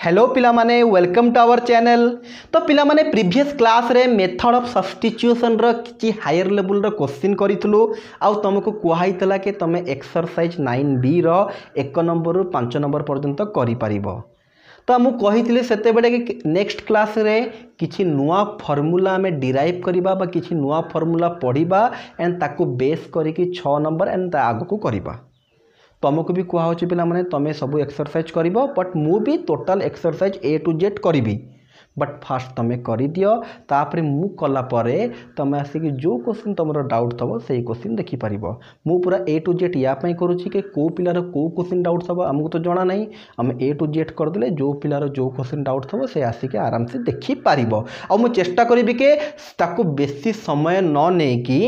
Hello पिला माने welcome to our channel. तो पिला माने प्रीवियस क्लास रे मेथड ऑफ सब्स्टिट्यूशन रो किछि हायर लेवल रो क्वेश्चन करितलु आ तुमको कुहाइतला कि तमे एक्सरसाइज 9b रो 1 नंबर रु 5 नंबर पर्यंत करि परिबो। तो मु कहितले सेते बेले कि नेक्स्ट क्लास रे किछि नुआ फार्मूला में डिराइव करिबा बा किछि नुआ फार्मूला पढिबा एंड ताकू बेस करी कि 6 नंबर एंड ता आगु को करिबा। तुमको भी कहा होछि पिला माने तमे सब एक्सरसाइज करिबो बट मु भी total exercise A to Z करिबी बट फास्ट तमे करि दियो तापरे मु कला परे तमे आसी जो क्वेश्चन तमरो डाउट थबो सेही क्वेश्चन देखि परिबो। मु पूरा ए टू जेड या पई करूछि कि को पिलार को क्वेश्चन डाउट थबो हमको तो जणा नहीं, हम ए टू जेड कर देले जो पिलार जो क्वेश्चन डाउट थबो से आसी के आराम से देखि परिबो। आ मु चेष्टा करिबि के ताको बेसी समय न नै कि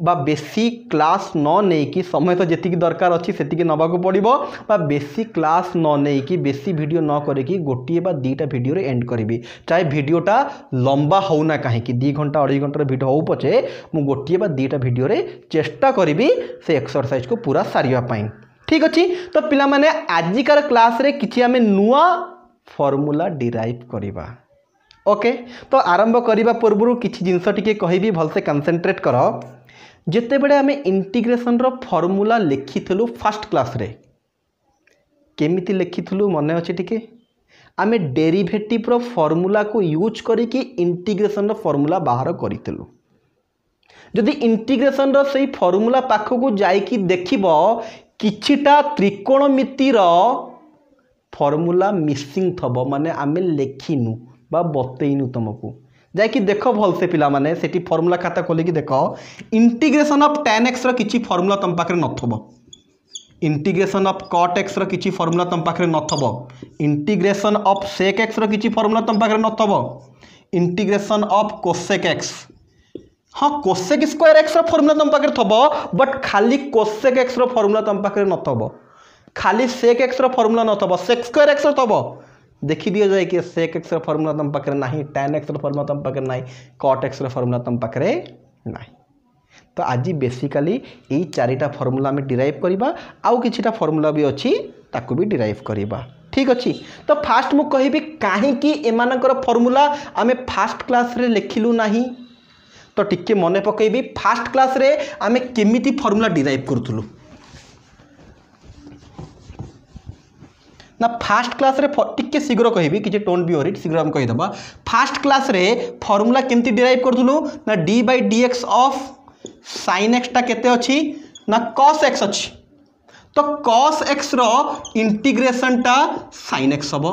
बा बेसी क्लास न नहीं कि समय तो जी दरकार अच्छी से नवाक पड़ो बा बेसी क्लास न नहीं कि बेसी वीडियो न करी गोटे बा दीटा वीडियो रे एंड करी। चाहे वीडियोटा लंबा होना कहीं 2 घंटा 2.5 घंटार वीडियो हो पचे मु गोटे बा दीटा वीडियो रे चेष्टा करी से एक्सरसाइज को पूरा सारिया। ठीक अच्छे। तो पिला माने आजिकार क्लास रे किछि आमे नुआ फॉर्मूला डिराइव करिबा। ओके। तो आरंभ करबा पूर्व किछि जिंस टिके कहबी भलसे कंसंट्रेट कर। जिते बड़े आमे इंटीग्रेशन रो फॉर्मूला लिखिथलु फर्स्ट क्लास रे केमिति लिखिथलु मने अछि टिके आमे डेरिवेटिव रो फॉर्मूला को यूज करी कि इंटीग्रेशन रो फॉर्मूला बाहर करिथलु। जदि इंटीग्रेशन रो सही फॉर्मूला पाख को जाई कि देखिबो किछिटा त्रिकोणमिति रो फॉर्मूला मिसिंग थबो माने आमे लेखिनु बा बतेइनु तुमको जाकि देख भल से पिला माने सेठी फॉर्मूला खाता खोली कि देख इंटीग्रेशन ऑफ tan x रो किछि फॉर्मूला तम पाखरे नथबो, इंटीग्रेशन ऑफ cot x रो किछि फॉर्मूला तम पाखरे नथबो, इंटीग्रेशन ऑफ sec x रो किछि फॉर्मूला तम पाखरे नथबो, इंटीग्रेशन ऑफ cosec x हाँ cosec स्क्वायर x रो फॉर्मूला तम पाखरे थबो बट खाली cosec x रो फॉर्मूला तम पाखरे नथबो, खाली sec x रो फॉर्मूला नथबो, sec स्क्वायर x रो थबो। देखी दिया जाए कि sec x रो फॉर्मूला तम पाखरे नाही, tan x रो फॉर्मूला तम पाखरे नाही, cot x रो फॉर्मूला तम पाखरे नाही। तो आज बेसिकली यही 4टा फॉर्मूला में डिराइव करिबा आउ किछिटा फॉर्मूला भी अछि ताकू भी डिराइव करिबा। ठीक अछि। तो फास्ट मु कहिबी काहे कि एमानकर फॉर्मूला आमे फास्ट क्लास रे लेखिलु नाही। तो टिके मने पकेबी फास्ट क्लास रे आमे केमिति फॉर्मूला डिराइव करथुलु ना। फास्ट क्लास रे टिके शीघ्र कहबी कि डोंट बी वरीड शीघ्र हम कहि दबा। फास्ट क्लास रे फॉर्मूला केमती डिराइव करथुलु ना d/dx ऑफ sin x ता केते अछि ना cos x अछि। तो cos x रो इंटीग्रेशन ता sin x हबो।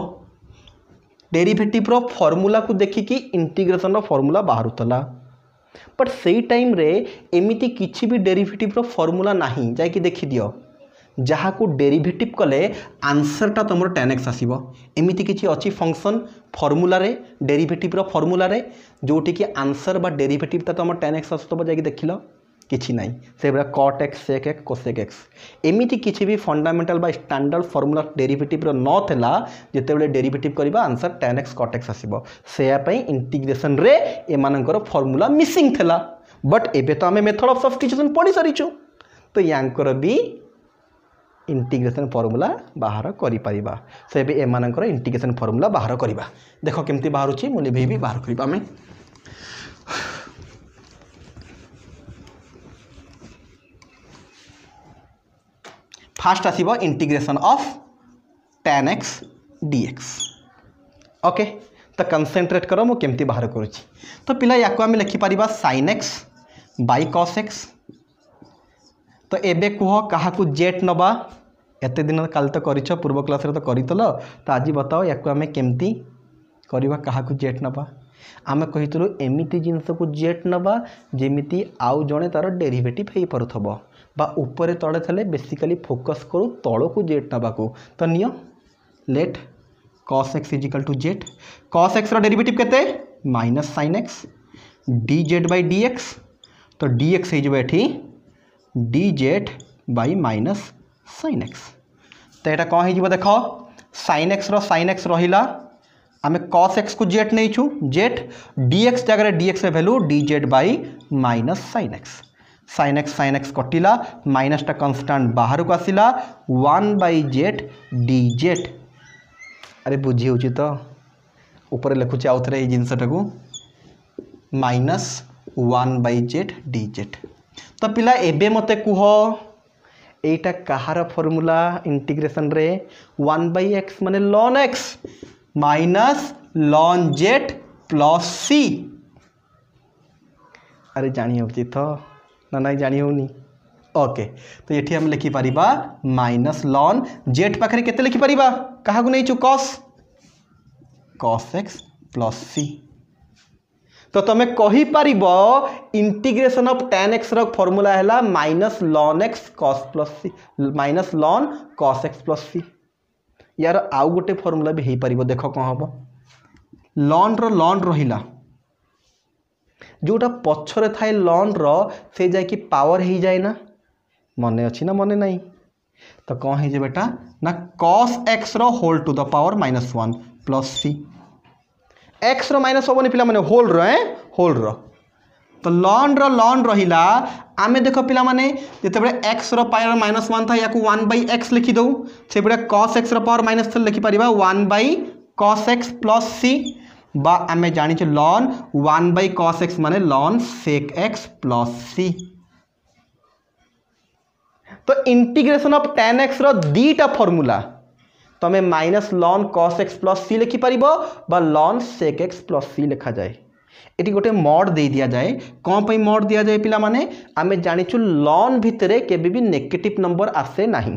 डेरिवेटिव रो फॉर्मूला को देखि कि इंटीग्रेशन रो फॉर्मूला बाहरुतला बट सेही टाइम रे एमिति किछि भी डेरिवेटिव रो फॉर्मूला नाही जाय कि देखि दियो जहाँ को डेरिवेटिव कले आंसरटा तुम tan x आसीबो। एमिति किछि अछि फंक्शन फॉर्मूला रे डेरिवेटिव रो फॉर्मूला रे जोटी कि आंसर बा डेरिवेटिव ता तुम tan x आसतबो जाय कि देखिलो किछि नाही से बरा cot x sec x cosec x एमिति किछि भी फंडामेंटल बा स्टैंडर्ड फॉर्मूला डेरिवेटिव रो न थेला जेते बेले डेरिवेटिव करबा answer tan x cot x आसीबो। सेया पई इंटीग्रेशन रे एमानकर फॉर्मूला मिसिंग थेला बट एबे तो हमें मेथड ऑफ सब्स्टिट्यूशन पढी सरिछु तो यांकर भी इंटीग्रेशन फॉर्मूला बाहर करि परिबा। से बे एमानकर इंटीग्रेशन फॉर्मूला बाहर करिबा। देखो केमती बाहर छी मुली भी बाहर करिबा। हमें फास्ट आसीबो integration of tan x dx। Okay. तो कंसंट्रेट करो मु केमती बाहर करूची। तो पिला याको आमे लिखि परिबा sin x by cos x। तो एबे कह कहा को जेट नबा एते दिन काल तो करिछ पूर्व क्लास रे तो करितलो तो आज बताओ याको आमे केमती करिबा कहा को जेट नबा। आमे कहितलो एमिति जिंस को जेट नबा जेमिति आउ जणे तार डेरिवेटिव हेई परथबो बा ऊपर तळे थले बेसिकली फोकस करू तळ को जेट नबा को। तो neo late cos x = jet. cos x रो डेरिवेटिव केते माइनस sin x dz/dx। तो dx हे जबे एठी dz by minus sin x। तो एटा कौन हो देख sin x रो sin x रहिला आमे cos x को जेट नहीं छु जेट dx जगह dx रे value dz by minus sin x। sin x कटिला माइनस टा कांस्टेंट बाहर को आसिला 1/z dz अरे बुझी होची तो ऊपर लिखुचे आउ थे जिनसटा को -1/z dz। तो पिला एबे मते कुह एटा कहार फॉर्मूला इंटीग्रेशन रे 1/x माने ln x minus ln z plus c। अरे जानी होची तो ना जानी होनी। ओके तो ये हम लिखि पारिबा माइनस ln z पाखरे केते लिखि पारिबा कहा को नहीं छु cos x प्लस c। तो तुम कही पारिबो इंटीग्रेशन ऑफ tan x रो फार्मूला हैला minus ln x cos plus c minus ln cos x plus c। यार आउ गोटे फार्मूला भी हे पारिबो देखो कौन हम ln रो ln रहिला जोटा पछरे थाए ln रो से जाय कि पावर ही जाए ना मने अच्छी ना मने नहीं तो कौन है जे बेटा ना cos x रो whole to the power -1 plus c। x रो माइनस होबनी पिला माने होल रो तो ln रहिला आमे देखो पिला माने जते बडे x रो पावर -1 था याकू 1/x लिखि दउ से बडे cos x रो पावर -3 लिखि परिबा 1/cos x प्लस c बा आमे जानि छ ln 1/cos x माने ln sec x plus c। तो इंटीग्रेशन ऑफ tan x रो दीटा फार्मूला तमे minus ln cos x plus c लिखि परिबो बा ln sec x plus c लिखा जाए। एटी गोटे मॉड दे दिया जाए कौन पई मॉड दिया जाए पिला माने आमे जानिछु ln भितरे केबे भी नेगेटिव नंबर आसे नाही।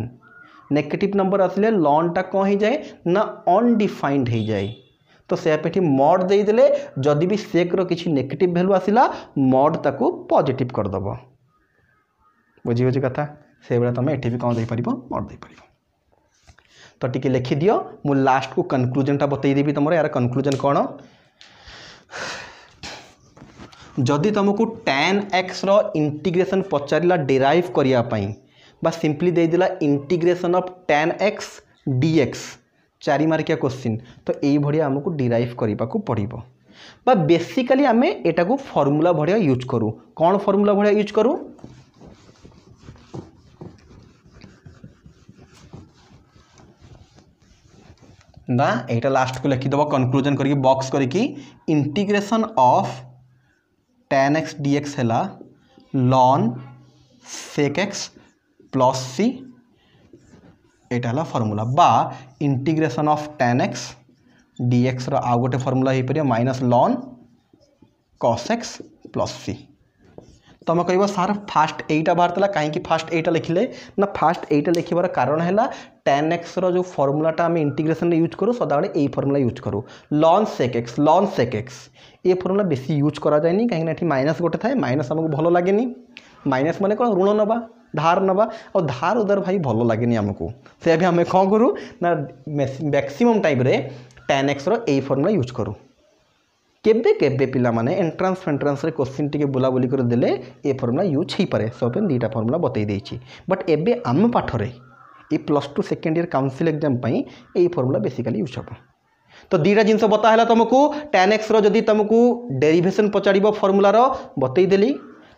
नेगेटिव नंबर आसले ln टा कौन हो जाए ना अनडिफाइंड हो जाए। तो से पेठी मॉड दे देले जदि भी sec रो किछि नेगेटिव वैल्यू आसिला मॉड ताकू पॉजिटिव कर दबो। बुझी बुझी कथा से बेला तमे एठी भी कौन दे परिबो मॉड दे परिबो। तो टिके लिखि दियो मु लास्ट को कंक्लूजन टा बतई देबी तमरो यार कंक्लूजन कोन जदि तुमको tan x रो इंटीग्रेशन पचारिला डेराइव करिया पई बा सिंपली दे दिला integration of tan x dx 4 मार्किया क्वेश्चन तो एई भडिया हमको डेराइव करिबा को पड़िबो बा बेसिकली आमे एटा को फार्मूला भडिया यूज करू। कोन फार्मूला भडिया यूज करू ना एटा लास्ट को लिखि दबो कंक्लूजन करके बॉक्स करके integration of tan x dx हैला ln sec x plus c एटा हला फार्मूला बा integration of tan x dx रो आ गोटे फार्मूला हे परिया minus ln cos x plus c। तुम कह सार फास्ट एटा बाहर कहीं फास्ट एटा लिखिले ना फास्ट एटा लिखबार कारण है tan x रो जो फार्मूलाटा आम इंटीग्रेशन यूज करूँ सदाबले यही फार्मूला यूज करूँ ln sec x ये फार्मूला बेसी यूज करा जाए कहीं माइनस गोटे थाए माइनस आमको भल लगे माइनस माने कौन ऋण नवा धार नवा और धार उधार भाई भल लगे आमको से भी आम कौन करूँ ना मैक्सिमम टाइम रे tan x रो यही फार्मूला यूज करूँ। केबे केबे पिला माने एंट्रांस रे क्वेश्चन टिके बुला बुली कर देले ए फार्मूला यूज ही पारे सब दीटा फार्मूला बतई देछि बट एबे आम पाठरे ये +2 सेकेंड ईयर काउंसिल एग्जाम पई ए फार्मूला बेसिकली यूज हो। तो दीटा जिनस बताला तुमको tan x रो जदी तुमको डेरिवेशन पचाड़िबो फार्मूला रो बतई देली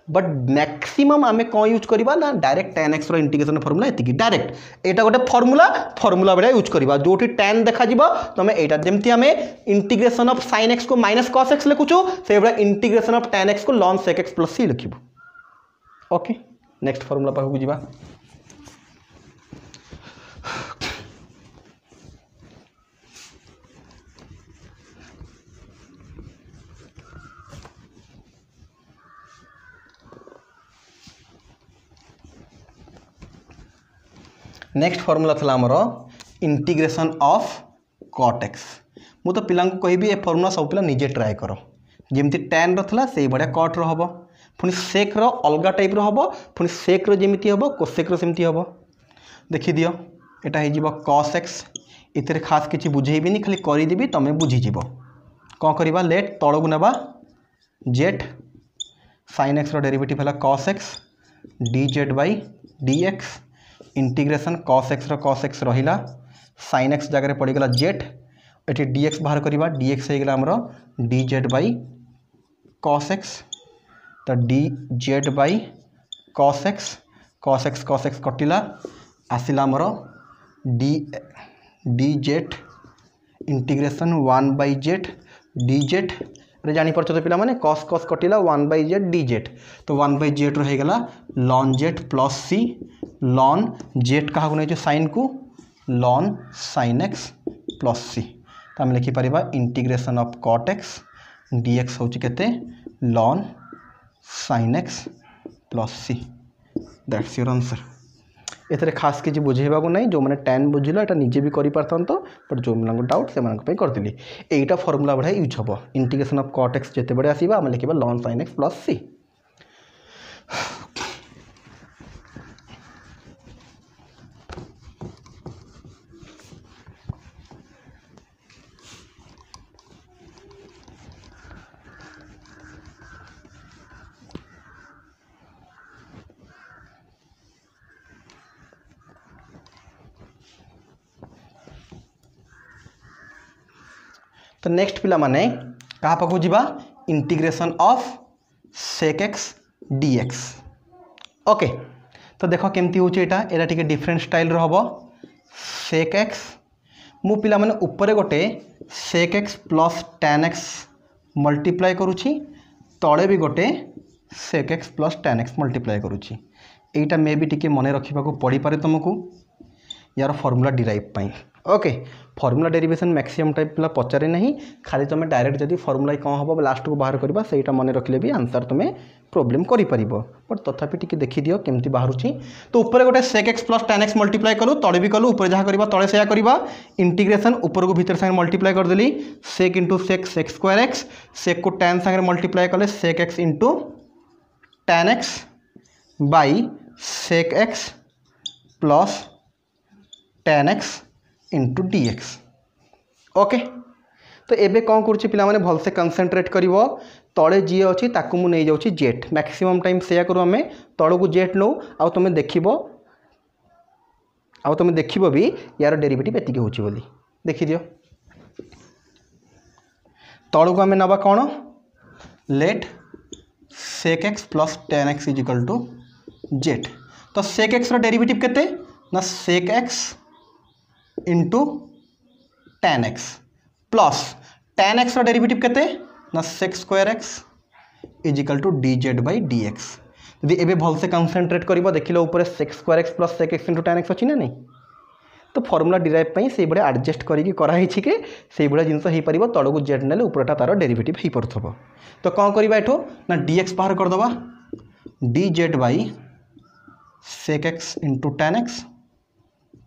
बट मैक्सिमम आमे कौन यूज करबा ना डायरेक्ट tan x रो इंटीग्रेशन फार्मूला एतिकी डायरेक्ट एटा गोटे फार्मूला बडा यूज करबा जोठी tan देखा जिवो तमे एटा जेमति आमे इंटीग्रेशन ऑफ sin x को माइनस cos x लिखुछु से बडा इंटीग्रेशन ऑफ tan x को ln sec x plus c लिखिबो। ओके नेक्स्ट फार्मूला पाखु जिबा नेक्स्ट फार्मूला था आमर इंटीग्रेशन ऑफ cot x मु तो पिला कहबी ए फार्मूला सब पिला निजे ट्राए कर जमी tan रा से भाया cot रो हम पुणी sec रो अलग टाइप रो हम पुणी sec रो जमी हम cosec रो सेमती हम देखी दियो एटा हो cos x इतने खास किसी बुझेबी खाली करदेवी तुम बुझीज कौन करवा लेट तलू ना z sin x रो डेरिवेटिव है cos x dz/dx integration cos x रहिला sin x जगह पड़गला z ये dx बाहर करवा dx होगा आमर dz/cos x तो dz/cos x कटिला आसला आमर dz इंटीग्रेशन 1/z dz रे जानी परछ तो पिला माने cos cos कटिला 1/z dz तो 1/z रो हेगला ln z plus c ln z कहा नै sin को ln sin x plus c तो हम लिखि परिबा integration of cot x dx होची केते ln sin x plus c that's your answer. एथरे खास किसी बुझेबा को नहीं जो मैंने टेन बुझिल एटा निजे भी करि पारथन तो बट जो मन डाउट से मन कर दिली एटा फार्मूला बढ़िया यूज हम इंटीग्रेशन ऑफ cot x जेते बड़े आसीबा हम लिखिबा ln sin x plus c। तो नेक्स्ट पिला माने कहा पाखु जीवा integration of sec x dx। Okay तो देखो केमती होचे एटा एटा टिके डिफरेंट स्टाइल रो हबो sec x मु पिला माने ऊपर गोटे sec x plus tan x multiply करूची तळे भी गोटे sec x plus tan x multiply करूची एटा मे भी टिके मने रखिबा को पड़ी पारे तुमको यार फॉर्मूला डिराइव पाई। Okay formula derivation maximum type पिला पचारे नहीं खाली तुम डायरेक्ट जदि फॉर्मूला कौन हम लास्ट को बाहर करवा सेटा मन रखिले भी आंसर तुम्हें प्रॉब्लम करि परिबो बट तथापि टिके देखि दियो केमती बाहरुची। तो ऊपर गोटे sec x plus tan x multiply कलु तळे भी कलु ऊपर जहाँ करबा तळे सेया करबा इंटीग्रेशन ऊपर को भीतर संगे मल्टीप्लाई कर देली sec into sec sec square x sec को tan संगे मल्टीप्लाई कले sec x into tan x by sec x plus tan x into dx। Okay तो एबे कौन करुच्ची पिला माने भल से कंसंट्रेट करिवो तळे जी अछि ताकु मु नै जाउची जेट मैक्सिमम टाइम सेया करू हमें तळो को जेट नो आ तुम देखिबो भी यार डेरिवेटिव एतिके होची बोली देखि दियो तळो को हमें नबा कोन let sec x plus tan x is equal to z. तो sec x रो डेरिवेटिव केते ना sec x into tan x plus tan x रो डेरिवेटिव केते ना sec square x is equal to dz by dx। यदि एबे भल से कंसंट्रेट करिबो देखिलो ऊपर sec square x plus sec x into tan x अछि ना नहीं तो फॉर्मूला डिराइव पई से बडे एडजस्ट करिकि करा हिछि के से बडे जिंस हे परिबो तळो को z नेले ऊपरटा तार डेरिवेटिव हे परथबो। तो कोन करिबा एठो ना dx बाहर कर दबा dz by sec x into tan x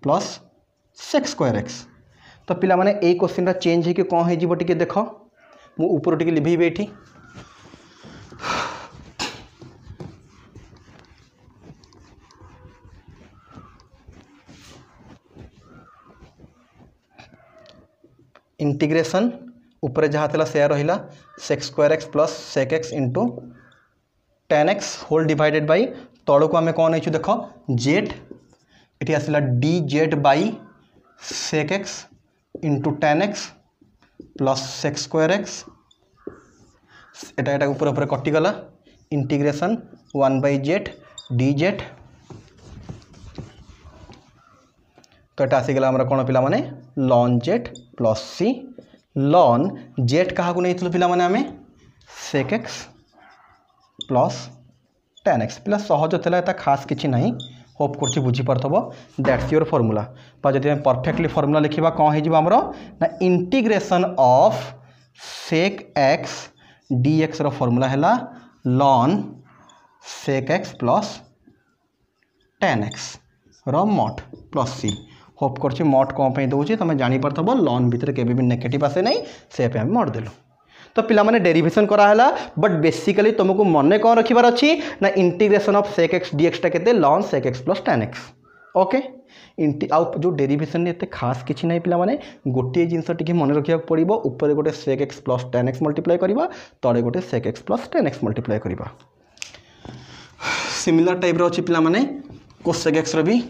plus sec square x। तो पिला माने ए क्वेश्चन रा चेंज है कि कौन है जीवो टिके देखो मु ऊपर टिके लिभिबे एठी इंटीग्रेशन ऊपर जहाँ थला सेया रहिला sec square x plus sec x into tan x whole divided by तळो को हमें कौन है देखो z एठी आसिला dz by sec x into tan x plus sec square x एटा ऊपर ऊपर कटिगला इंटीग्रेशन 1/z dz। तो एटा आसीगला हमरा कोन पिला माने ln z plus c ln z कहा को नैथिलो पिला माने हमें sec x plus tan x पिला सहज थला एता खास किछि नहीं होप करछि बुझी परथबो दैट्स योर फार्मूला। तो जदि हम परफेक्टली फार्मूला लिखिबा कोन हे जिवो हमरो ना integration of sec x dx रो फार्मूला हैला ln sec x plus tan x रो मॉड प्लस c होप करछि मॉड कोन पे दोछि तमे जानि परथबो ln भीतर केबे भी नेगेटिव आसे नहीं से पे हम मॉड देलो। तो पिला माने डेरिवेशन करा हैला बट बेसिकली तुमको मन कौन रखिबार अछि ना integration of sec x dx टा केते ln sec x plus tan x। Okay आउ जो डेरिवेशन एते खास किछि नहीं पिला माने गोटे जिंस टिके मन रखिया पड़िबो ऊपर गोटे sec x plus tan x multiply करिबा तळे गोटे sec x plus tan x multiply करिबा। सिमिलर टाइप रो अछि पिला माने cos x रो भी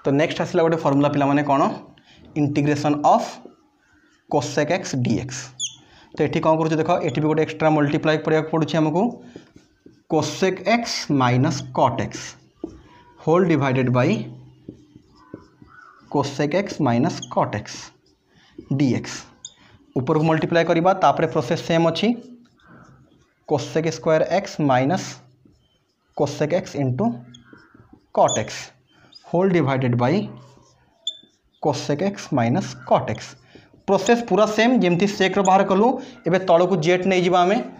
तो नेक्स्ट आसला गोटे फॉर्मूला पिला माने कौन integration of cosec x dx. तो ये कौन करूँ देख ये भी गोटे एक्सट्रा मल्टीप्लाई पड़ा पड़ुछि हमको cosec x minus cot x whole divided by cosec x minus cot x dx. ऊपर को मल्टीप्लाई करवा तापर प्रोसेस सेम अच्छी cosec square x minus cosec x into cot x whole divided by cosec x minus cot x. Process पूरा same जमती sec बाहर कलु एबे तल को जेट नहीं जिबा हमें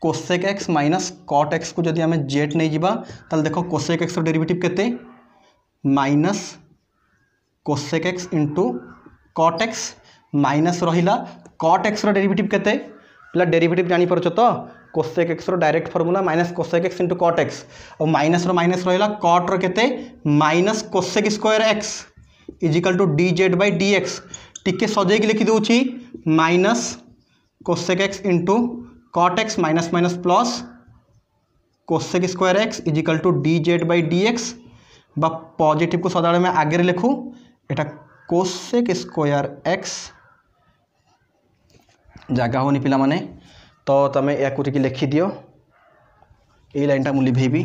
cosec x minus cot x को जदि हमें जेट नहीं जिबा ताल देखो कोसेक एक्स डेरिवेटिव केते minus cosec x into cot x minus रहिला कॉट एक्स डेरिवेटिव केते पिला डेरिवेटिव जानी परछ तो cosec x direct formula minus cosec x into cot x और माइनस रहिला कॉट रो केते minus cosec square x equal to d z by d x टिके सजाई लिखी दूची minus cosec x into cot x minus minus plus cosec square x equal to d z by d x बा positive को सदा में आगे लिखू एटा कोसेक स्क्वायर एक्स जगह होनी पिला माने तो तमें या लिखी दियो ये लाइनटा मुझे लिभेबी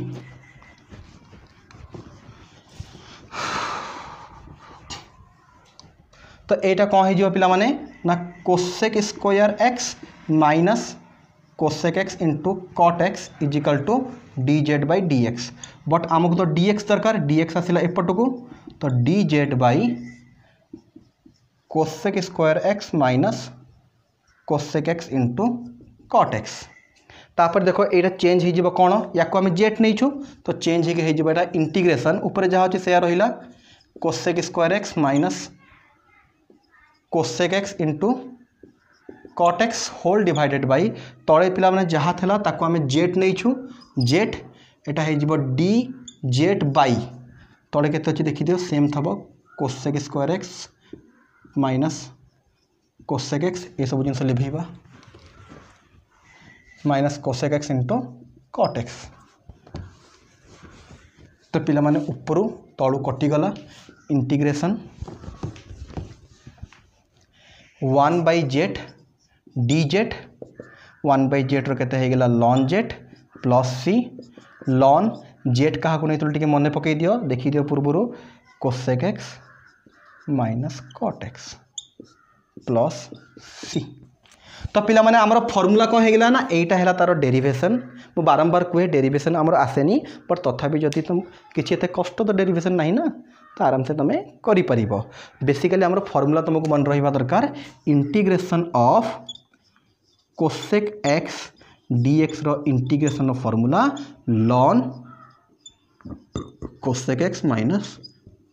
तो यहाँ कौन हो पिला माने ना cosec square x minus cosec x into cot x equal to d z by d x but आमको तो डी एक्स दरकार डी एक्स आसला एपट को तो d z by cosec square x minus cosec x into cot x. तापर देखो ये चेंज हो कौन या आम जेट नहीं छू तो चेंज हो इंटीग्रेशन ऊपर जहाँ अच्छे से रहा cosec square x minus cosec x into cot x whole divided by तले पिला माने जहाँ था ताको आम जेट नहीं छू जेट एटा हो डी जेट बाई तले के अच्छे देखी दियो सेम थब cosec square x minus cosec x ये सब जिन लिभेबा minus cosec x into cot x. तो पिला माने ऊपर तलू कटिगला integration 1 by z d z 1 by z रते होगा ln z plus c ln z क्या नहीं टे मन पकई दियो देखी दियो पूर्वर cosec x minus cot x plus c. तो पिला माने आमर फॉर्मूला कौन होगा ना यहीटा है तार डेरिवेशन मु बारंबार कहे डेरिवेशन आमर आसेनी बट तथापि जदि तुम किसी एत कष्ट तो डेरिवेशन नहीं ना तो आराम से तुम्हें करि बेसिकली आमर फॉर्मूला तुमको मन रहा दरकार integration of cosec x d x रो integration of formula ln cosec x minus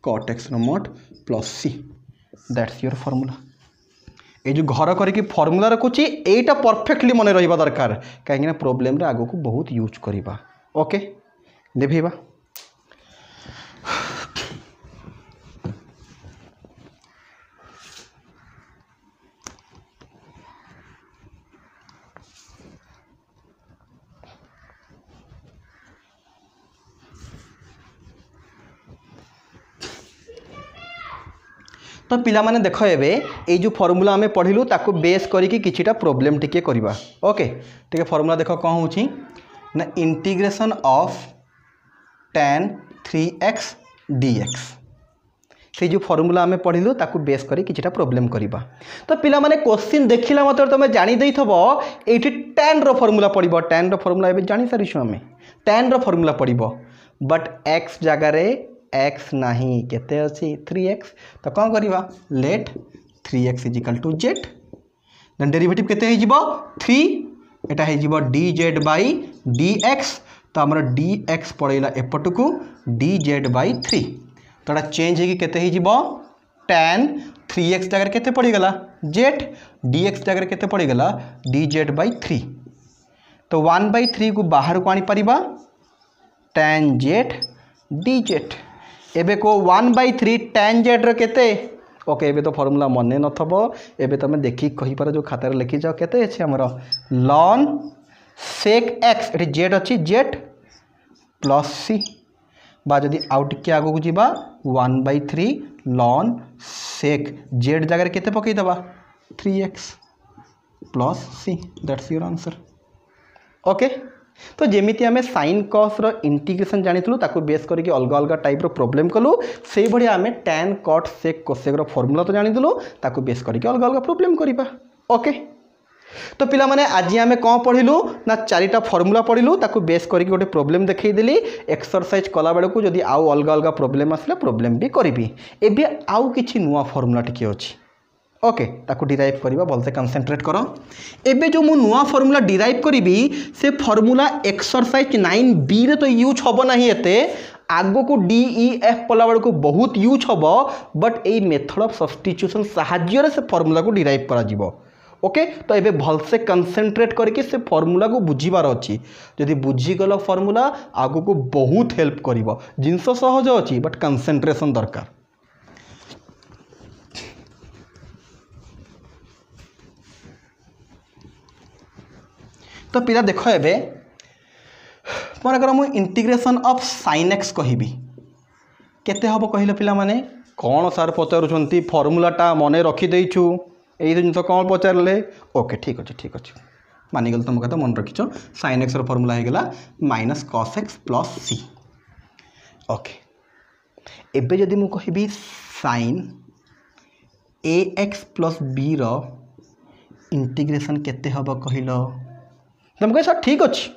cot x mod plus c that's your formula. ये जो घर करके फॉर्मूला रखुची एटा परफेक्टली मन रहा दरकार कहीं प्रोब्लेम रे आगो को बहुत यूज करवा ओके देखेबा। तो पिला माने देख एबे ये जो फॉर्मूला आम पढ़िलु ताको बेस करिकी किछिटा प्रॉब्लम टिके करवा ओके ठीक है। फॉर्मूला देख कौन होची ना integration of tan 3x dx से जो फॉर्मूला आम पढ़िलु ताको बेस करी किछिटा प्रॉब्लम करवा। तो पिला माने क्वेश्चन देखिला मतलब तुम जानी देइथबो एठी tan रो फॉर्मूला पड़िबो tan रो फॉर्मूला एबे जानी सारिछु आमे tan रो फॉर्मूला पड़िबो बट x जगह रे x नहीं केते अच्छी 3x तो कौन करवा let 3x equal to z then derivative केते हो जिवो 3 एटा हो जिवो dz बाई dx तो हमर dx पड़ेला एपट को dz बाई 3 तो एटा चेंज होगी केते हो जिवो tan 3x जगह केते पड़ी गला z dx जगह केते पड़ी गला dz बाई 3 तो 1/3 को बाहर को आनी परिबा tan z dz एबे को 1/3 tan z रो केते ओके एबे तो फॉर्मूला मने नथबो एबे तुम देखि कहि पार जो खातार लिखि जाओ केते अछि हमर ln sec x एठी z अछि z प्लस c बा जदि आउ टिके आगो को जीवा 1/3 ln sec z जगह केते पकई दबा 3x plus c that's your answer. Okay तो जेमिति आमे sin cos रो इंटीग्रेशन जानिथलु ताको बेस करके अलग अलग टाइप रो प्रॉब्लम कलु से भड़ी आमे tan cot sec cosec रो फार्मूला तो जानिथलु ताको बेस करके अलग अलग प्रॉब्लम करिबा। ओके तो पिला माने आज आमे कौन पढ़िलु ना चारिटा फार्मूला पढ़िलु ताको बेस करके गोटे प्रॉब्लम देखै देली एक्सरसाइज कला बेले को जदी आउ अलग अलग प्रॉब्लम आसले प्रॉब्लम भी करिबी। एबे आउ किछि नुवा फार्मूला टिके अछि ओके ताको डिराइव करबा भलसे कंसंट्रेट करो। एबे जो मु नुवा फार्मूला डिराइव करिबी से फार्मूला एक्सरसाइज 9b रे तो यूज होबो नाही एते आगो को डी ई एफ पला बेले को बहुत यूज होबो but a method of substitution सहाय्य रे से फार्मूला को डिराइव करा जिवो। ओके तो ये भलसे कंसंट्रेट करके से फार्मूला को बुझीबार अच्छी जदि बुझीगल फार्मूला आगो को बहुत हेल्प करिवो जिनस सहज अच्छी बट कंसंट्रेशन दरकार। तो पिला देख एबे मनकर मु इंटीग्रेशन ऑफ sin x कहिबी केते हबो कहिलो पिला माने कोन सार पचारुछंती फार्मूलाटा मने रखि देइछु एई जिनस कौन पचारे ओके ठीक अच्छे मानिगल तुम कथा मन रखिच sin x फार्मूला हो गला minus cos x plus c। Okay एबे जदि मु कहिबी sin ax प्लस b रो इंटीग्रेशन केते हबो कहिलो तुम कह सर ठीक अच्छे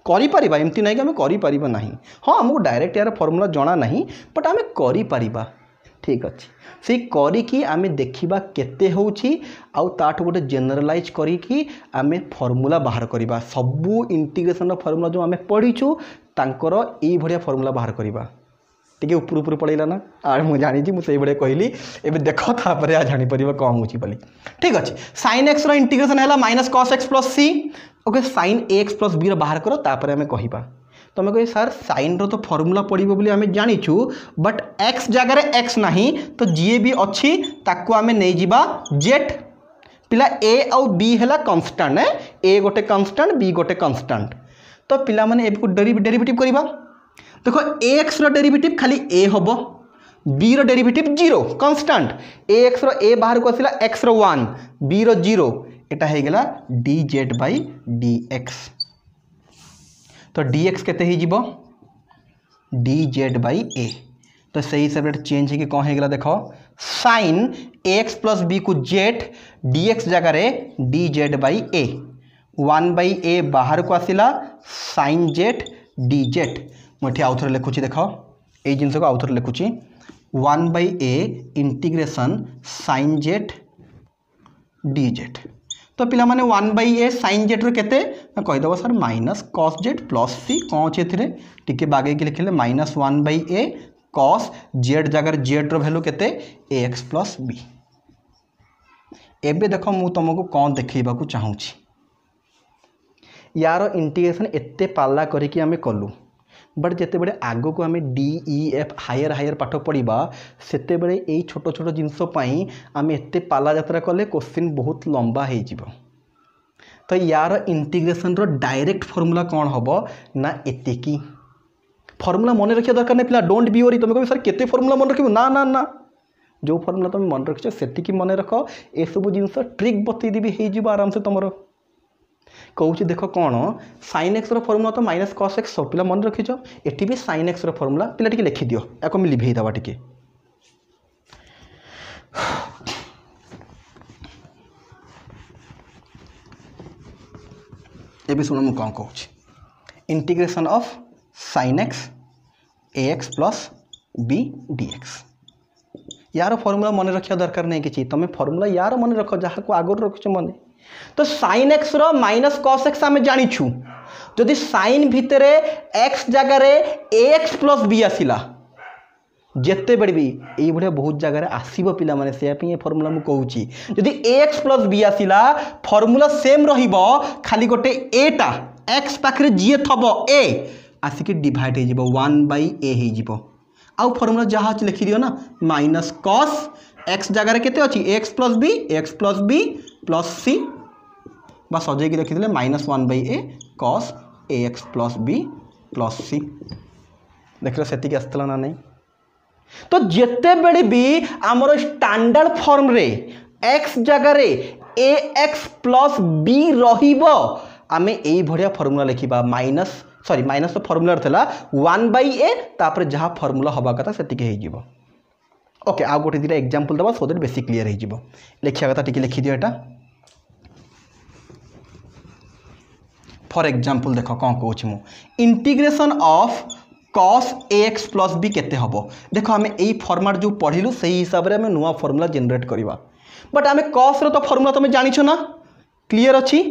करि परिबा एमती नहीं कि आम करि परिबा नहीं हाँ हमको डायरेक्ट यार फार्मूला जना नहीं बट आम करि परिबा ठीक अच्छे से करिकी आमे देखिबा केते होउछि आउ ताठ गोटे जनरलाइज करिकी आमे फार्मूला बाहर करिबा सबु इंटीग्रेशन रो फार्मूला जो आमे पढिछु तांकर एई भडिया फार्मूला बाहर करिबा टिके ऊपर ऊपर पड़ेला ना आर मु जानि छी मु सेई भडिया कहली एबे देखो था पर आ जानि परिबा कम होछि बोली ठीक अच्छे sin x रो इंटीग्रेशन हैला minus cos x plus c okay sin ax plus b रो बाहर करो तापर आमे कहिबा तो मैं कही सर साइन रो तो फार्मूला पड़ो बोली आमे जानिछु बट x जगह रे x नहीं तो जी भी अच्छी ताको आमे नहीं जीवा z पिला a आउ b हैला कांस्टेंट है a गोटे कांस्टेंट b गोटे कांस्टेंट तो पिला माने ए को डेरिवेटिव करबा देखो ax रो डेरिवेटिव खाली a होबो b रो डेरिवेटिव 0 कांस्टेंट ax रो a बाहर को आसिला x रो 1 b रो 0 एटा हे गेला dz by dx तो dx केते ही जीवो dz by a तो सही सेपरेट चेंज है कि कौन है गला देखो sin ax प्लस b को z dx जगह रे dz by a 1 by a बाहर को आसिला sin z dz मुठे आउथर लिखुची देखो ए जिनस को आउथर लिखुची 1 by a integration sin z dz तो पिला माने 1 by a sin z रो केते कहि दबो sir minus cos z plus c कोन छै एथिरे टिके बागे के लिखले minus 1 by a cos z जगर z रो वैल्यू केते ax प्लस b। एबे देखो मु तुमको कोन देखैबा को चाहू छी यार इंटीग्रेशन एते पाला करी कि हमें कलु बट जिते बड़े आगो को आम डी ई एफ हायर पाठ पढ़ा सेते बड़े यही छोट छोट जिनसपाई आम एते पाला यात्रा कले क्वेश्चन बहुत लंबा हो तो यार इंटीग्रेशन रो डायरेक्ट फार्मूला कौन हम ना एतिकी फार्मूला मन रखा दरकार नहीं पिला डोंट बी वरी तुम कह सर केते फार्मूला मन रखिबो ना ना ना जो फार्मूला तुम मन रखिछ सेतिकी मन रख ए सब जिनस ट्रिक बतई देबी हो आराम से तुम कहूँ देख कौन sin x रो फार्मूला तो माइनस cos x सब पिला मन रखिछ एटी भी sin x रो फार्मूला पिला टिके लिखि दियो याको मैं लिभेई दबा टिके ए भी सुनो मु कौन कहूँ integration of sin x ax plus b dx यार फार्मूला मन रखा दरकार नहीं कि तुम फार्मूला यार मन रख जहाँ को आगुरी रखिछ मन तो sin x रो माइनस cos x आमे जानिछु जदि sin भितरे x जगह रे ax प्लस b आसिला जेते बड़ी भी एई भले बहुत जगह रे आसीबो पिला माने से पे फार्मूला मु कहूची जदि ax प्लस b आसिला फार्मूला सेम रहिबो खाली गोटे a टा x पाखरे जी थबो a आसिके डिवाइड हे जिवो 1 बाय a हे जिवो आउ फार्मूला जहाँ लिखि दियो ना माइनस cos x जगह रे केते अछि x plus b plus c बस सजे की लिखी minus 1 by a cos ax plus b plus c देख से आसला ना नहीं। तो जिते बेले भी आमर स्टैंडर्ड फॉर्म रे एक्स जगह रे ए एक्स प्लस बी रहिबो आमे एई भड़िया फॉर्मूला लिखिबा माइनस तो फॉर्मूला थला 1/a तापर जहाँ फॉर्मूला हवा कथा सेतिके हे जिवो। ओके आ गोटे दिटा एग्जांपल दबा सो दैट बेसी क्लियर हे जिवो। लिखिया कथा टिके लिखि दियो एटा। फॉर एग्जांपल देखो कौन कहूँ मु integration of cos ax plus b केते हबो। देखो आमे एई फॉर्मेट जो पढ़िलु सही हिसाब रे आमे नुवा फॉर्मूला जनरेट करबा। बट आमे cos रो तो फॉर्मूला तुम जानिछो ना क्लियर अछि।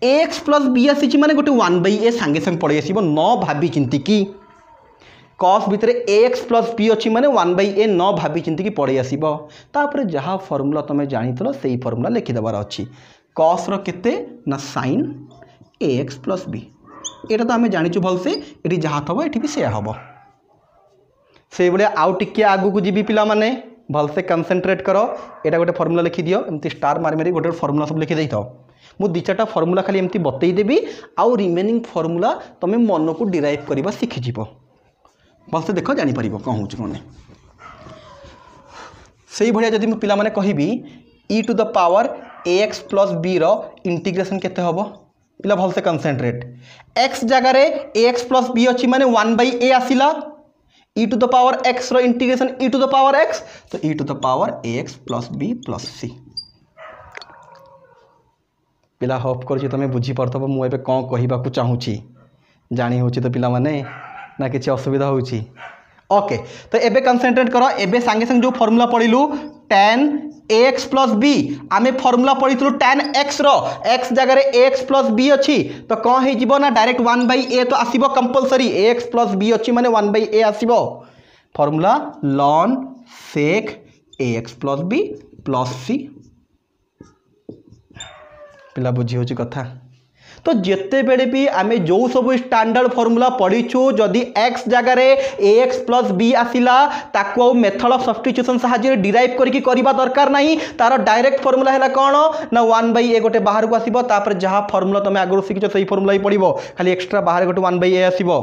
ax प्लस बी आसी माने गोटे 1/a संगे संग पड़े आसीबो न भाबी चिंती की cos भितर ax प्लस बी अछि माने 1/a न भाबी चिंती की पड़े आसीबो। तापर जहाँ फॉर्मूला तुम जानितलो सही फॉर्मूला लिखि दबार अछि। cos रो केते ना sin ax प्लस बी एटा तो आमे जानिछु भलसे एटी जहाँ थबो एटी भी सेया हबो। से बळे आउ टिके आगु को जीबी पिला माने भलसे कंसंट्रेट करो। एटा गोटे फॉर्मूला लिखि दियो एमती स्टार मारि मारि गोटे फॉर्मूला सब लिखि देइथो। मु दि चारटा फॉर्मूला खाली एमती बतई देबी आउ रिमेनिंग फॉर्मूला तमे मन को डिराइव करबा सिखि जिवो। भलसे देखो जानि परिबो कोन होछ कोन। सेही भलिया जदि मु पिला माने कहिबी e to the power ax plus b रो इंटीग्रेशन केते हबो पिला भलसे कंसंट्रेट। x जगह रे ax प्लस b अछि माने 1/a आसिला e to the power x रो integration e to the power x तो e to the power ax plus b plus c। पिला होप कर तुम बुझी पारथबो मु एबे कोन कहिबा को चाहूची जानी होची तो पिला माने ना किछि असुविधा होची। ओके तो एबे कंसंट्रेट करो। एबे संगे संग जो फॉर्मूला पढिलु tan ax प्लस b आमे फॉर्मूला पढितलु tan x रो x जगह रे ax प्लस b अछि तो कोन हे जिवो ना डायरेक्ट 1/a तो आसीबो कंपलसरी ax प्लस b अछि माने 1/a आसीबो। Formula ln sec ax plus b plus c। पिला बुझी होची कथा। तो जिते बेले भी आमे जो सब स्टैंडर्ड फॉर्मूला पढ़ीचु जदि x जगह रे ax प्लस b आसिला ताको मेथड ऑफ सब्स्टिट्यूशन साहाଯ୍य डिराइव करके करबा दरकार नहीं। तार डायरेक्ट फॉर्मूला हैला कोन ना 1/a गोटे बाहर को आसीबो तापर जहाँ फॉर्मूला तुम आगु शिखिचो सही फॉर्मूला ही पड़िबो खाली एक्स्ट्रा बाहर गोटे 1/a आसीबो।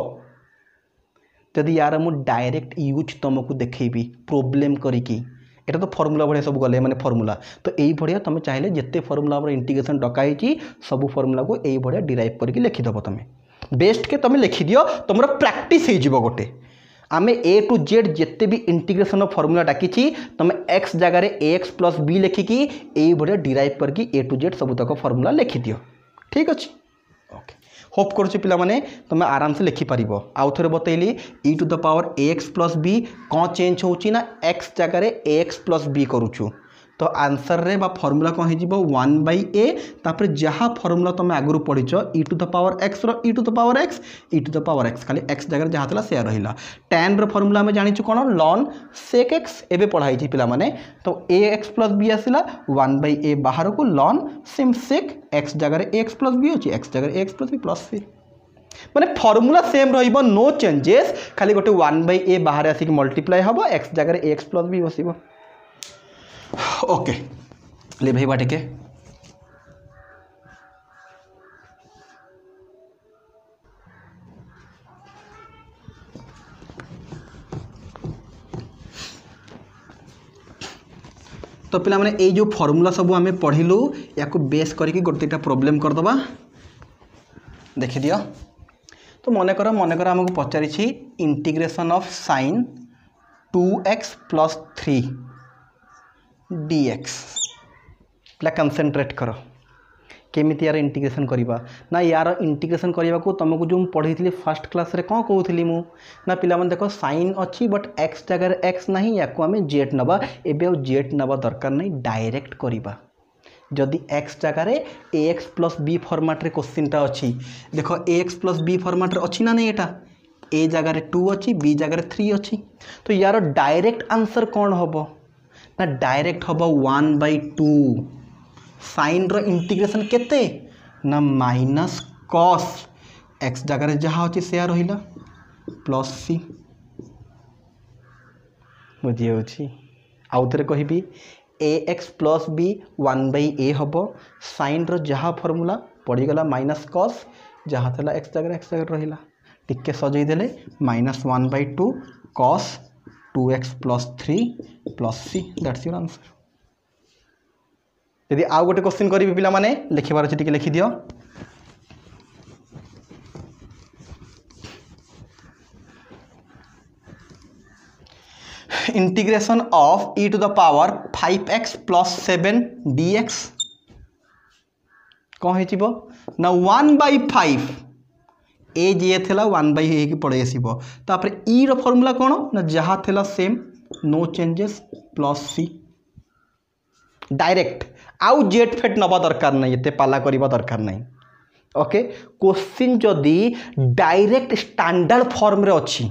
जदि यार मु डायरेक्ट यूज तुमको देखैबी प्रॉब्लम करिकी एटा तो फॉर्मूला भड़िया सब गले माने फॉर्मूला तो यही भड़िया तुम चाहिले जिते फॉर्मूला इंटीग्रेशन डकाई सब फॉर्मूला को यही भड़िया डिराइव करके लिखिदेव। तुम बेस्ट के तुम लिखिदियो तुम प्रैक्टिस हो गोटे। आमे ए टू जेड जिते भी इंटीग्रेशन फॉर्मूला डाकी तुम एक्स जगह ax प्लस b लिखिकी यही भड़िया डिराइव करके ए टू जेड सब तक फॉर्मूला लिखिदियो। ठीक अच्छे ओके होप करुच्ची पिला माने तुम आराम से लिखिपार। आउ थे बतैली e to the power ax plus b कौन चेंज होची ना x जगह ax प्लस बी करुचु तो आंसर रे बा फॉर्मूला कौन हो 1/a तापर जहाँ फॉर्मूला तुम आगु पढ़ीच e to the power x रो e to the power x e to the power x खाली x जगह जहाँ था से रहा। tan रो फॉर्मूला आम जानी कौन ln sec x एवं पढ़ाई पिला माने तो ax प्लस b आसला 1/a बाहर को ln सेम sec x जगह ax प्लस b अच्छी x जगह ax plus b plus c माने फॉर्मूला सेम रहिबो नो चेंजेस खाली गोटे 1/a बाहर आसिक मल्टीप्लाई हम x जगह ax प्लस b बसिबो। ओके ले भाई बाटे के तो पिला माने ए जो फॉर्मूला सब आमे पढ़िलु या को बेस करके गोटेटा प्रॉब्लम कर दबा देखि दियो। तो मने कर हमको पचारि integration of sin 2x plus 3 dx पिला कंसंट्रेट करो केमिति यार इंटीग्रेशन करिबा ना यार इंटीग्रेशन करिबा को तुमको जो पढ़ी फर्स्ट क्लास रे कौन कहूली मु ना पिला मन देखो साइन अच्छी बट x जगह x नहीं या को आमे z नबा एबे z नबा दरकार नहीं डायरेक्ट करिबा। जदि x जगह ax प्लस b फॉर्मेट रे क्वेश्चन टा अच्छी देखो ax प्लस b फॉर्मेट रे अच्छी ना नहीं एटा a जगह 2 अच्छी b जगह 3 अच्छी तो यार डायरेक्ट आंसर कौन होबो ना डायरेक्ट हम 1/2 साइन रो इंटीग्रेशन केते ना माइनस कॉस एक्स जगह जहाँ अच्छे से रहा प्लस सी बुझी आउ थे कहि ax प्लस b 1/a हम साइन रो जहाँ फॉर्मूला पड़ीगला माइनस कॉस जहाँ था एक्स जगह रहा टिके सजई देले -1/2 cos 2x + 3 + c that's your answer. यदि आउ गोटे क्वेश्चन करी पिला माने लिखिबार अछि टिके लिखि दियो। Integration of e to the power 5x + 7 dx कौन है ना 1/5 ए जे थेला 1/a की पड़े आसीबो तापर e रो फार्मूला कौन ना जहा थेला same no changes +c direct आउ जेट फेट नबा दरकार नहीं एते पाला करबा दरकार नहीं। ओके क्वेश्चन जदी डायरेक्ट स्टैंडर्ड फॉर्म रे अछि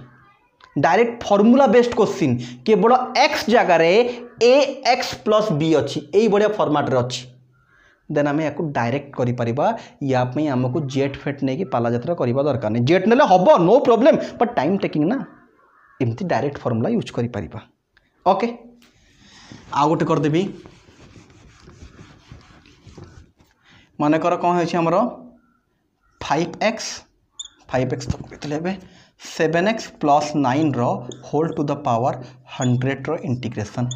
डायरेक्ट फॉर्मूला बेस्ड क्वेश्चन केवल x जगह रे ax + b अछि एई बढ़िया फॉर्मेट रे अछि देन आम या डायरेक्ट करि परिबा या पई हमको जेट फेट नहीं कि पाला यात्रा करबा दरकार नहीं जेट नेले हबो no problem but time taking ना एमती डायरेक्ट फॉर्मूला यूज करि परिबा। ओके आ गोटे कर देबी माने कर कौन है हमरो 5x तो कहते हैं 7x + 9 रो होल टू द पावर 100 रो इंटीग्रेशन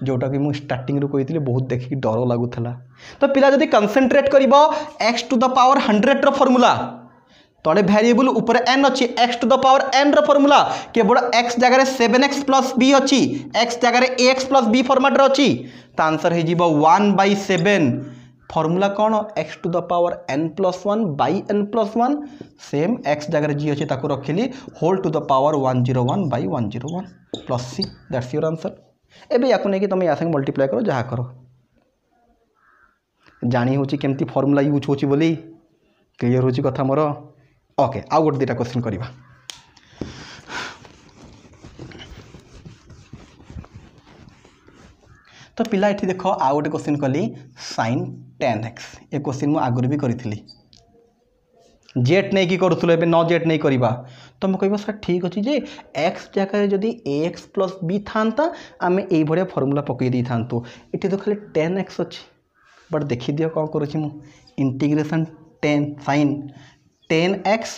जोटा कि मु स्टार्टिंग रो कहितले बहुत देखि डर लागुथला तो पिला जदी कंसंट्रेट करिवो x टू द पावर 100 रो फार्मूला तळे वेरिएबल ऊपर n अछि x to the power n रो फार्मूला केवल x जगह रे 7x + b अछि x जगह रे ax + b फॉर्मेट रो अछि त आंसर हे जीवो 1/7 फॉर्मूला कौन x to the power n + 1 / n + 1 same x जगह जी अच्छे ताको रखिली whole to the power 101/101 + c that's your answer. एबे याको नहीं कि तुम या संग मल्टीप्लाई करो जहाँ करो जानी होची केमती फॉर्मूला यूज होची बोली क्लियर होची कथा मोर। ओके आ गोटे दुटा क्वेश्चन करिबा तो पिला एठी देखो आ गोटे क्वेश्चन कली sin 10x ए क्वेश्चन मु आगुरी भी करिथिली जेट नहीं कि करूथुलो एबे न जेट नहीं करिबा तो हम कहबो सर ठीक अछि जे x जगह जदी ax + b थांता आमे एई भडिया फार्मूला पकई दी थांतो एठी तो खाली 10x अछि बट देखि दियो कोन करूछि मु इंटीग्रेशन 10 sin 10x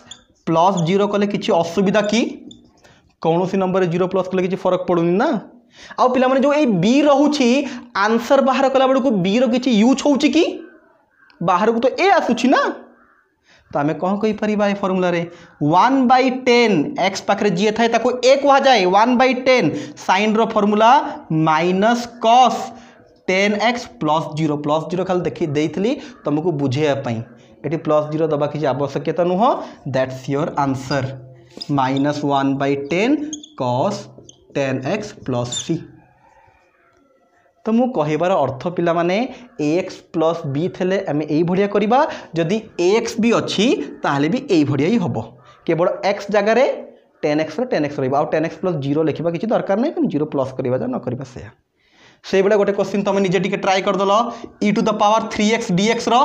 + 0 कले किछि असुविधा की कौनसी नंबर 0 प्लस कले किछि फरक पडुनी ना आ पिला माने जो ए बी रहउछि आंसर बाहर कला बडको बी रो किछि यूज होउछि की बाहर को तो ए आसुछि ना तो आमे कौन कहि परिबा ए फार्मूला रे 1/10 x पाखरे जी थाए ताको ए कहा जाए 1/10 sin रो फार्मूला -cos 10x + 0 खाली देखि देइथली तुमको बुझे पई एटी +0 दबा किछि आवश्यकता नुह that's your answer -1/10 cos 10x + c तो मु कहिबार अर्थ पिला माने ax + b थेले आमे एई भडिया करिबा जदी ax भी अछि ताहले भी एई भडिया ही हबो केवल x जगह रे 10x रो 10x रहइबा आ 10x + 0 लिखिबा किछि दरकार नै 0 प्लस करिबा जा न करिबा से बडा गोटे क्वेश्चन तमे निजे टिके ट्राई कर दलो e to the power 3x dx रो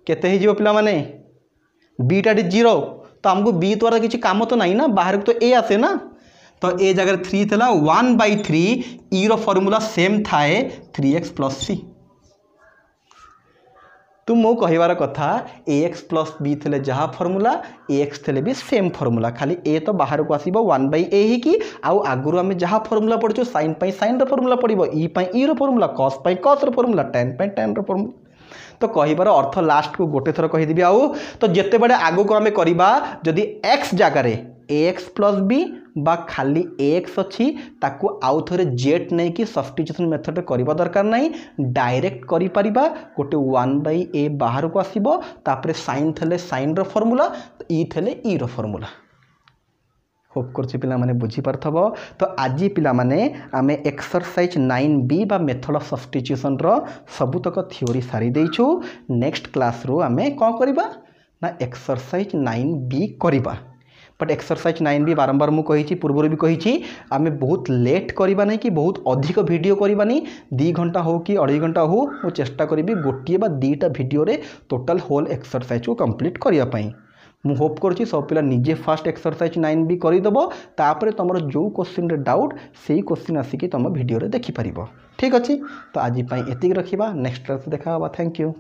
केते ही जीवो पिला माने b टा 0 तो हमको b द्वारा किछि काम तो नाही ना बाहर को तो a आसे ना तो ए जगह 3 थला 1/3 e रो फार्मूला सेम थाए 3x + c तुम मो कहिवार कथा ax + b थले जहा फार्मूला ax थले भी सेम फार्मूला खाली a तो बाहर को आसीबो 1/a ही की आउ आगुरु हमें जहा फार्मूला पढिचो sin पई sin रो फार्मूला पडिबो e पई e रो फार्मूला cos पई cos रो फार्मूला tan पई tan रो फार्मूला तो कहिबार अर्थ लास्ट को गोटे थर कहि दिबी आउ तो जेते बडे आगु को हमें करिबा जदी x जगह रे ax + b बा खाली ax अछि ताकू आउ थरे जेट नै कि सब्स्टिट्यूशन मेथड रे करिबा दरकार नै डायरेक्ट करि परिबा गोटे 1/a बाहर को आसीबो तापरे sin थले sin रो फार्मूला e थले e रो फार्मूला होप करछि पिला माने बुझी परथबो। तो आजि पिला माने आमे एक्सरसाइज 9b बा मेथड ऑफ सब्स्टिट्यूशन रो सबुतक थ्योरी सारी देइछु नेक्स्ट क्लास रो आमे कोन करिबा ना एक्सरसाइज 9b करिबा बट एक्सरसाइज 9b बारंबार मु कहिछि पूर्व भी कहिछि आमे बहुत लेट करिबा नै कि बहुत अधिक वीडियो करिबा नै 2 घंटा हो कि 2.5 घंटा हो मु चेष्टा करिबी गोटिए बा 2टा वीडियो रे टोटल होल एक्सरसाइज को कंप्लीट करिया पई मु होप करछि सब पिला निजे फास्ट एक्सरसाइज 9b करि दबो तापरे तमरो जो क्वेश्चन रे डाउट सेही क्वेश्चन आसी कि तम वीडियो रे देखि परिबो ठीक अछि। तो आज पई एतिक रखिबा नेक्स्ट क्लास देखा बा थैंक यू।